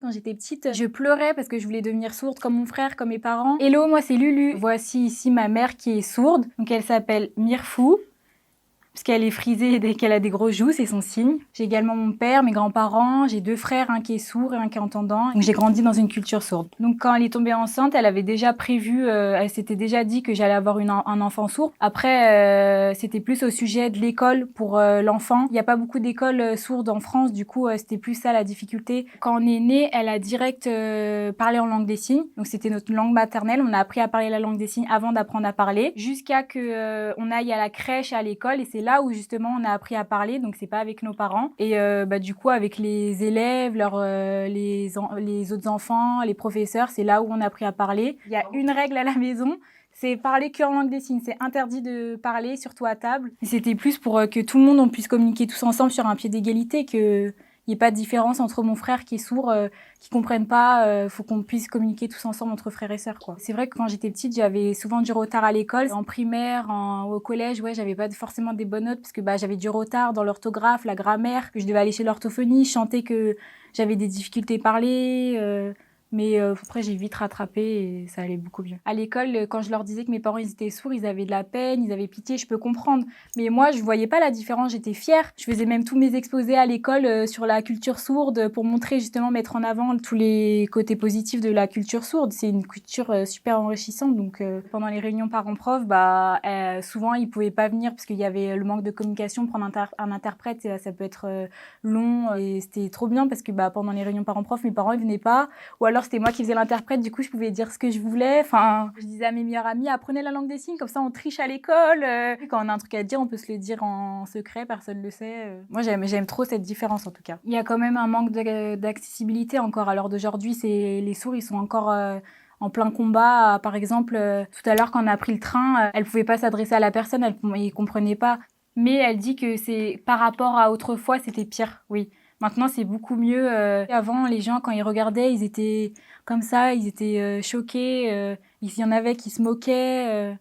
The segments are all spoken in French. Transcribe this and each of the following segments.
quand j'étais petite, je pleurais parce que je voulais devenir sourde comme mon frère, comme mes parents. Hello, moi c'est Lulu. Voici ici ma mère qui est sourde. Donc elle s'appelle Mirfou, parce qu'elle est frisée dès qu'elle a des gros joues, c'est son signe. J'ai également mon père, mes grands-parents, j'ai 2 frères, un qui est sourd et un qui est entendant. Donc j'ai grandi dans une culture sourde. Donc quand elle est tombée enceinte, elle avait déjà prévu, elle s'était déjà dit que j'allais avoir un enfant sourd. Après, c'était plus au sujet de l'école pour l'enfant. Il n'y a pas beaucoup d'écoles sourdes en France, du coup c'était plus ça la difficulté. Quand on est né, elle a direct parlé en langue des signes. Donc c'était notre langue maternelle. On a appris à parler la langue des signes avant d'apprendre à parler, jusqu'à que on aille à la crèche, à l'école, et c'est là où justement on a appris à parler. Donc c'est pas avec nos parents. Et du coup avec les élèves, les autres enfants, les professeurs, c'est là où on a appris à parler. Il y a une règle à la maison. C'est parler que en langue des signes. C'est interdit de parler, surtout à table. Et c'était plus pour que tout le monde, on puisse communiquer tous ensemble sur un pied d'égalité, que il n'y ait pas de différence entre mon frère qui est sourd, qui comprenne pas. Faut qu'on puisse communiquer tous ensemble entre frères et sœurs, quoi. C'est vrai que quand j'étais petite, j'avais souvent du retard à l'école. En primaire, au collège, ouais, j'avais pas forcément des bonnes notes parce que j'avais du retard dans l'orthographe, la grammaire, que je devais aller chez l'orthophonie, chanter que j'avais des difficultés à parler. Mais après, j'ai vite rattrapé et ça allait beaucoup mieux. À l'école, quand je leur disais que mes parents ils étaient sourds, ils avaient de la peine, ils avaient pitié, je peux comprendre. Mais moi, je voyais pas la différence, j'étais fière. Je faisais même tous mes exposés à l'école sur la culture sourde pour montrer justement, mettre en avant tous les côtés positifs de la culture sourde. C'est une culture super enrichissante. Donc pendant les réunions parents-prof, souvent ils pouvaient pas venir parce qu'il y avait le manque de communication. Prendre un interprète, ça peut être long. Et c'était trop bien parce que pendant les réunions parents-prof, mes parents ils venaient pas. Ou alors c'était moi qui faisais l'interprète, du coup je pouvais dire ce que je voulais. Enfin, je disais à mes meilleures amies, apprenez la langue des signes, comme ça on triche à l'école. Quand on a un truc à dire, on peut se le dire en secret, personne ne le sait. Moi j'aime trop cette différence en tout cas. Il y a quand même un manque d'accessibilité encore à l'heure d'aujourd'hui. Les sourds, ils sont encore en plein combat. Par exemple, tout à l'heure quand on a pris le train, elle pouvait pas s'adresser à la personne, elle comprenait pas. Mais elle dit que c'est par rapport à autrefois, c'était pire, oui. Maintenant, c'est beaucoup mieux. Avant, les gens, quand ils regardaient, ils étaient comme ça, ils étaient choqués. Il y en avait qui se moquaient.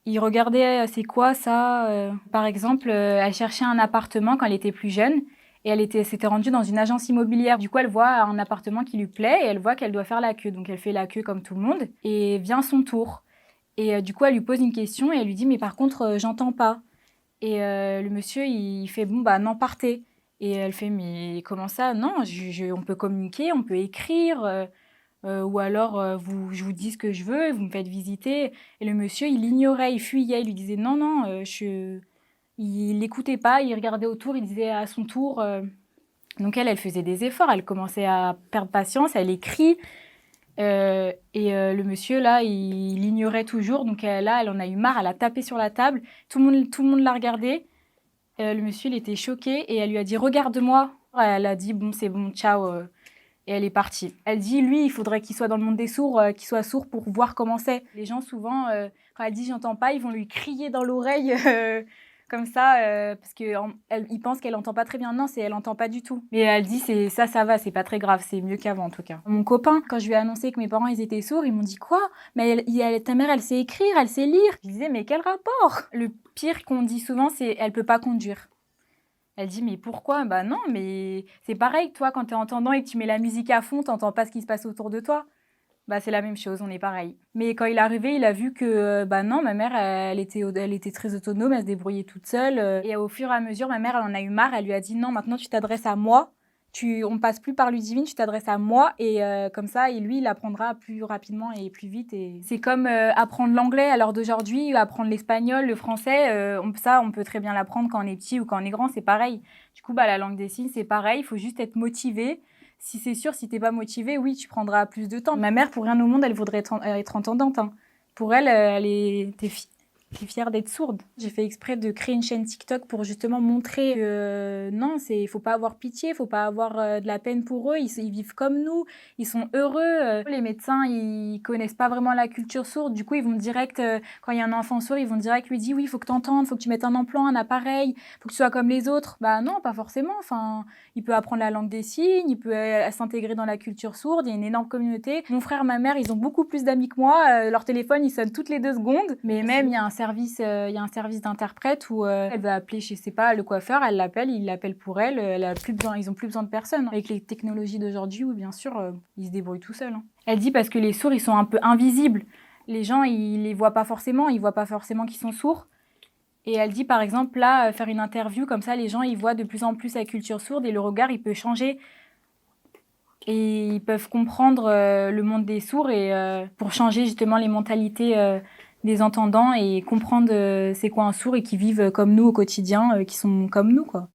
Ils regardaient, c'est quoi ça? Par exemple, elle cherchait un appartement quand elle était plus jeune et s'était rendue dans une agence immobilière. Du coup, elle voit un appartement qui lui plaît et elle voit qu'elle doit faire la queue. Donc, elle fait la queue comme tout le monde et vient son tour. Et du coup, elle lui pose une question et elle lui dit, mais par contre, j'entends pas. Et le monsieur, il fait, bon, non, partez. Et elle fait, mais comment ça? Non, on peut communiquer, on peut écrire, ou alors je vous dis ce que je veux, vous me faites visiter. Et le monsieur, il ignorait, il fuyait, il lui disait, non, non, il l'écoutait pas, il regardait autour, il disait à son tour. Donc elle faisait des efforts, elle commençait à perdre patience, elle écrit. Le monsieur, là, il ignorait toujours. Donc là, elle en a eu marre, elle a tapé sur la table. Tout le monde l'a regardé. Le monsieur, il était choqué et elle lui a dit « Regarde-moi ». Elle a dit « Bon, c'est bon, ciao ». Et elle est partie. Elle dit, lui, il faudrait qu'il soit dans le monde des sourds, qu'il soit sourd pour voir comment c'est. Les gens, souvent, quand elle dit « j'entends pas », ils vont lui crier dans l'oreille comme ça, parce qu'ils pensent qu'elle entend pas très bien. Non, elle entend pas du tout. Mais elle dit, ça va, c'est pas très grave, c'est mieux qu'avant en tout cas. Mon copain, quand je lui ai annoncé que mes parents, ils étaient sourds, ils m'ont dit « Quoi? Mais ta mère, elle sait écrire, elle sait lire ». Je disais « Mais quel rapport ?» Le pire qu'on dit souvent, c'est « elle peut pas conduire ». Elle dit, mais pourquoi? Non, mais c'est pareil, toi, quand t'es entendant et que tu mets la musique à fond, t'entends pas ce qui se passe autour de toi. C'est la même chose, on est pareil. Mais quand il est arrivé, il a vu que, non, ma mère, elle était très autonome, elle se débrouillait toute seule. Et au fur et à mesure, ma mère, elle en a eu marre, elle lui a dit, non, maintenant tu t'adresses à moi. On passe plus par Ludivine, tu t'adresses à moi et comme ça, et lui, il apprendra plus rapidement et plus vite. Et c'est comme apprendre l'anglais à l'heure d'aujourd'hui, apprendre l'espagnol, le français. On peut très bien l'apprendre quand on est petit ou quand on est grand, c'est pareil. Du coup, la langue des signes, c'est pareil. Il faut juste être motivé. Si c'est sûr, si t'es pas motivé, oui, tu prendras plus de temps. Ma mère, pour rien au monde, elle voudrait être entendante. Hein. Pour elle, t'es fière d'être sourde. J'ai fait exprès de créer une chaîne TikTok pour justement montrer que non, faut pas avoir pitié, faut pas avoir de la peine pour eux. Ils vivent comme nous, ils sont heureux. Les médecins, ils connaissent pas vraiment la culture sourde. Du coup, ils vont direct, quand il y a un enfant sourd, ils vont direct lui dire oui, il faut que t'entendes, faut que tu mettes un implant, un appareil, faut que tu sois comme les autres. Non, pas forcément. Enfin, il peut apprendre la langue des signes, il peut s'intégrer dans la culture sourde. Il y a une énorme communauté. Mon frère, ma mère, ils ont beaucoup plus d'amis que moi. Leur téléphone, il sonne toutes les 2 secondes. Mais même, il y a un service, il y a un service d'interprète où elle va appeler, je sais pas, le coiffeur, elle l'appelle, il l'appelle pour elle, ils ont plus besoin de personne. Avec les technologies d'aujourd'hui, oui, bien sûr, ils se débrouillent tout seuls. Elle dit parce que les sourds, ils sont un peu invisibles. Les gens, ils les voient pas forcément qu'ils sont sourds. Et elle dit, par exemple, là, faire une interview, comme ça, les gens, ils voient de plus en plus la culture sourde et le regard, il peut changer. Et ils peuvent comprendre le monde des sourds et pour changer justement les mentalités des entendants et comprendre c'est quoi un sourd et qui vivent comme nous au quotidien, qui sont comme nous, quoi.